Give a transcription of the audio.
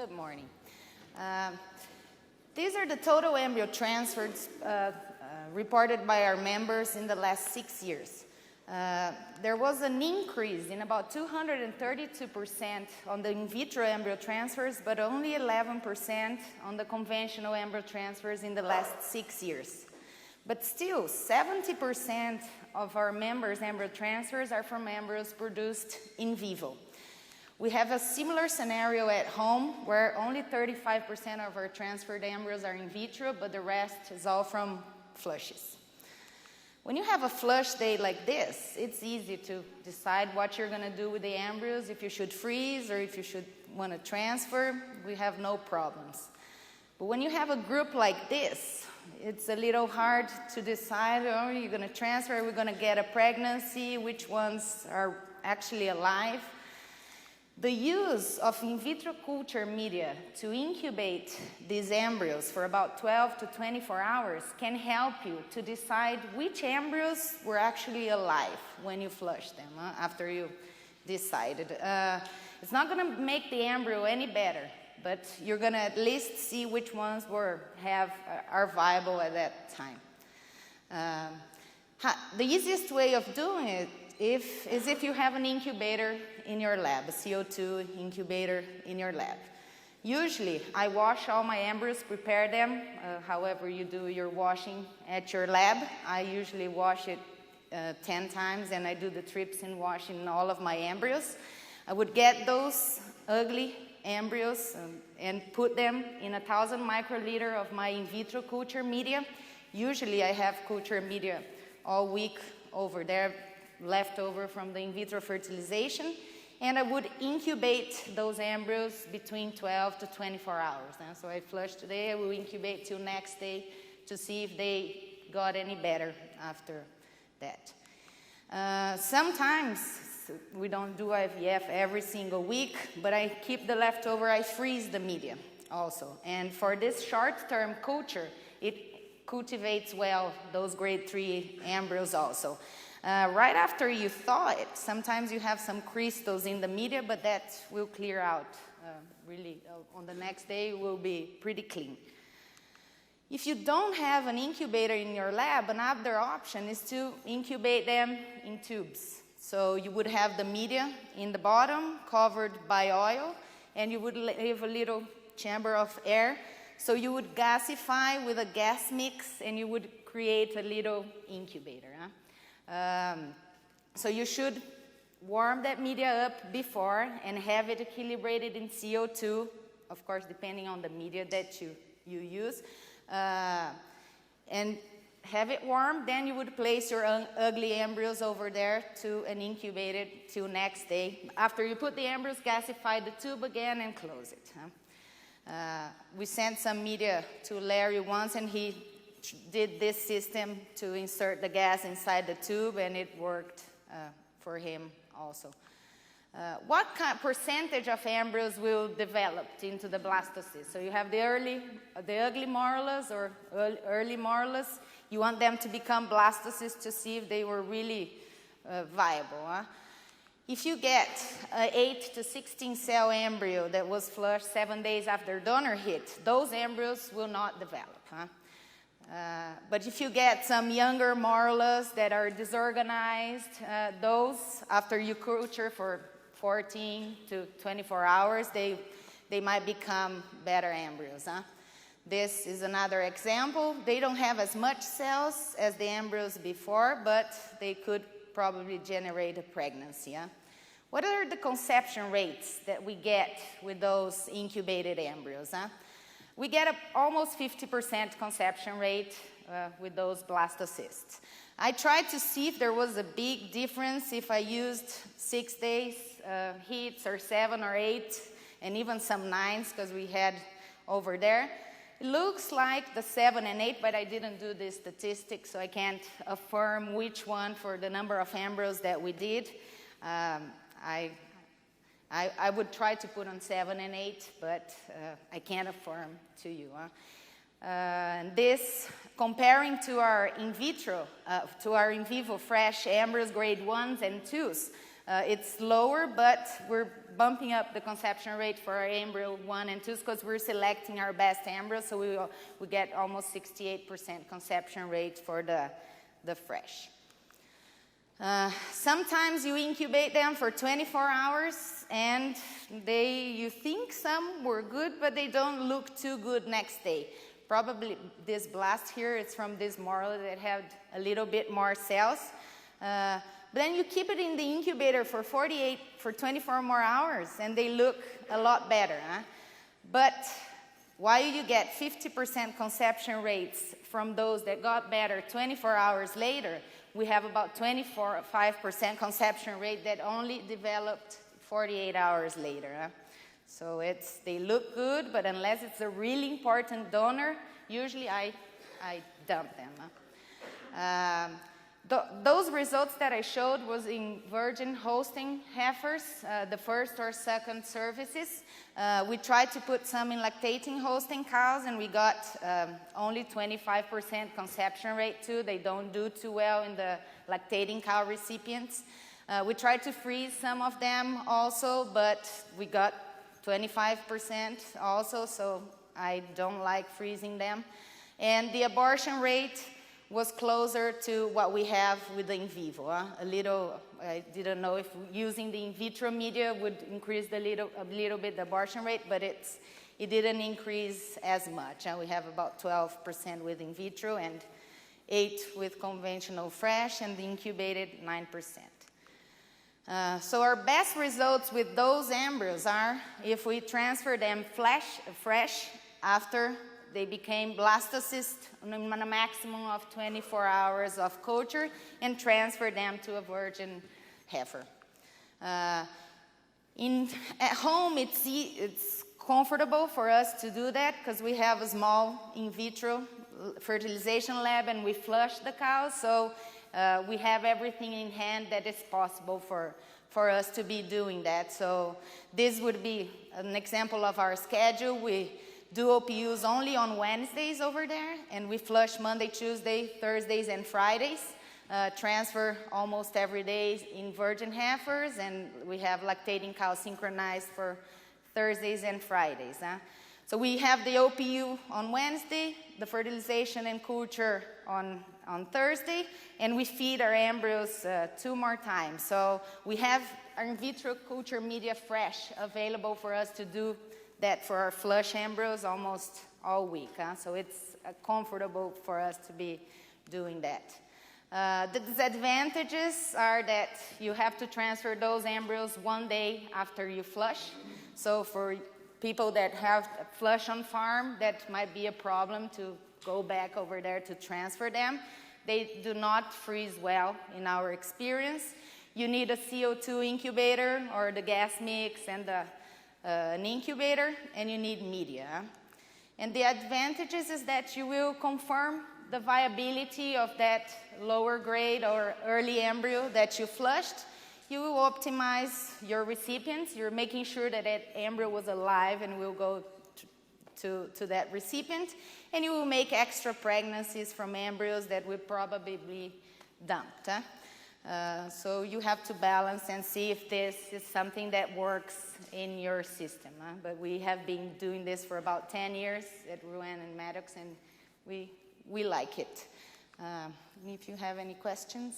Good morning. These are the total embryo transfers reported by our members in the last 6 years. There was an increase in about 232% on the in vitro embryo transfers, but only 11% on the conventional embryo transfers in the last 6 years. But still, 70% of our members' embryo transfers are from embryos produced in vivo. We have a similar scenario at home where only 35% of our transferred embryos are in vitro, but the rest is all from flushes. When you have a flush day like this, it's easy to decide what you're going to do with the embryos, if you should freeze or if you should want to transfer. We have no problems. But when you have a group like this, it's a little hard to decide, oh, you're going to transfer, we're going to get a pregnancy, which ones are actually alive. The use of in vitro culture media to incubate these embryos for about 12 to 24 hours can help you to decide which embryos were actually alive when you flush them, after you decided. It's not going to make the embryo any better, but you're going to at least see which ones are viable at that time. The easiest way of doing it is if you have an incubator in your lab, a CO2 incubator in your lab. Usually, I wash all my embryos, prepare them, however you do your washing at your lab. I usually wash it 10 times, and I do the trypsin washing all of my embryos. I would get those ugly embryos and put them in 1,000 microliter of my in vitro culture media. Usually, I have culture media all week over there, left over from the in vitro fertilization, and I would incubate those embryos between 12 to 24 hours. So I flush today, I will incubate till next day to see if they got any better after that. Sometimes we don't do IVF every single week, but I keep the leftover, I freeze the media also. And for this short-term culture, it cultivates well those grade 3 embryos also. Right after you thaw it, sometimes you have some crystals in the media, but that will clear out really. On the next day, it will be pretty clean. If you don't have an incubator in your lab, another option is to incubate them in tubes. So you would have the media in the bottom covered by oil, and you would leave a little chamber of air. So you would gasify with a gas mix, and you would create a little incubator. So you should warm that media up before and have it equilibrated in CO2, of course, depending on the media that you use. And have it warm, then you would place your ugly embryos over there and incubate it till next day. After you put the embryos, gasify the tube again and close it. We sent some media to Larry once, and he did this system to insert the gas inside the tube, and it worked for him also. What percentage of embryos will develop into the blastocyst? So you have the ugly morulus or early morulus. You want them to become blastocysts to see if they were really viable. If you get an 8 to 16 cell embryo that was flushed 7 days after donor hit, those embryos will not develop. But if you get some younger morulus that are disorganized, those, after you culture for 14 to 24 hours, they might become better embryos. This is another example. They don't have as much cells as the embryos before, but they could probably generate a pregnancy. What are the conception rates that we get with those incubated embryos? We get almost 50% conception rate with those blastocysts. I tried to see if there was a big difference if I used 6 days hits or 7 or 8 and even some 9s, because we had over there. It looks like the 7 and 8, but I didn't do the statistics, so I can't affirm which one for the number of embryos that we did. I would try to put on 7 and 8, but I can't affirm to you. This, comparing to our in vitro, to our in vivo fresh embryos, grade 1s and 2s, it's lower, but we're bumping up the conception rate for our embryo 1 and 2 because we're selecting our best embryos, so we get almost 68% conception rate for the fresh. Sometimes you incubate them for 24 hours and you think some were good, but they don't look too good next day. Probably this blast here, it's from this morel that had a little bit more cells. But then you keep it in the incubator for 24 more hours and they look a lot better. Huh? But while you get 50% conception rates from those that got better 24 hours later, we have about 5% conception rate that only developed 48 hours later. Huh? So they look good, but unless it's a really important donor, usually I dump them. Huh? Those results that I showed was in virgin hosting heifers, the first or second cervices. We tried to put some in lactating hosting cows, and we got only 25% conception rate too. They don't do too well in the lactating cow recipients. We tried to freeze some of them also, but we got 25% also, so I don't like freezing them. And the abortion rate was closer to what we have with the in vivo. A little, I didn't know if using the in vitro media would increase a little bit the abortion rate, but it didn't increase as much. We have about 12% with in vitro and 8% with conventional fresh, and the incubated 9%. So our best results with those embryos are if we transfer them fresh after they became blastocyst on a maximum of 24 hours of culture and transfer them to a virgin heifer. At home, it's comfortable for us to do that because we have a small in vitro fertilization lab and we flush the cows, so we have everything in hand that is possible for us to be doing that. So this would be an example of our schedule. We do OPUs only on Wednesdays over there, and we flush Monday, Tuesday, Thursdays, and Fridays. Transfer almost every day in virgin heifers, and we have lactating cows synchronized for Thursdays and Fridays. So we have the OPU on Wednesday, the fertilization and culture on Thursday, and we feed our embryos 2 more times. So we have our in vitro culture media fresh available for us to do that for our flush embryos almost all week. So it's comfortable for us to be doing that. The disadvantages are that you have to transfer those embryos 1 day after you flush. So for people that have flush on farm, that might be a problem to go back over there to transfer them. They do not freeze well in our experience. You need a CO2 incubator or the gas mix and an incubator, and you need media. And the advantages is that you will confirm the viability of that lower grade or early embryo that you flushed. You will optimize your recipients. You're making sure that that embryo was alive and will go to that recipient. And you will make extra pregnancies from embryos that will probably be dumped. So you have to balance and see if this is something that works in your system. But we have been doing this for about 10 years at Rouen and Maddox, and we like it. If you have any questions.